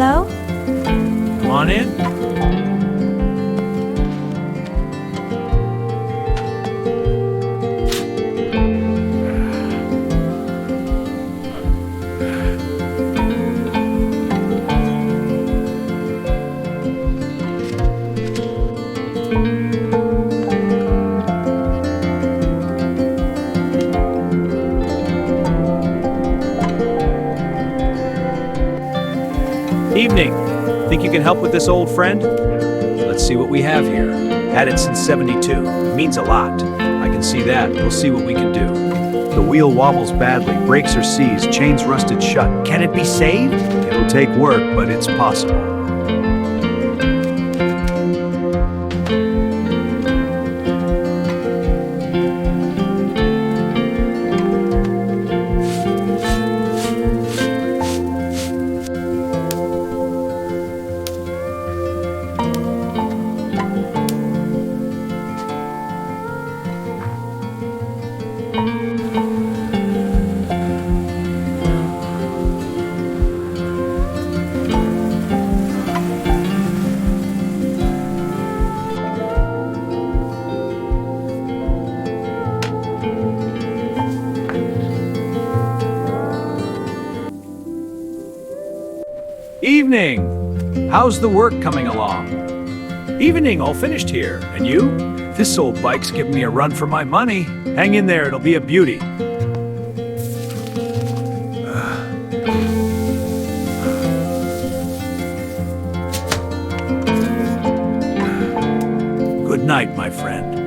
Hello? Come on in. Evening. Think you can help with this old friend? Let's see what we have here. Had it since 72. Means a lot. I can see that. We'll see what we can do. The wheel wobbles badly, brakes are seized, chains rusted shut. Can it be saved? It'll take work, but it's possible. Evening! How's the work coming along? Evening, all finished here. And you? This old bike's giving me a run for my money. Hang in there, it'll be a beauty. Good night, my friend.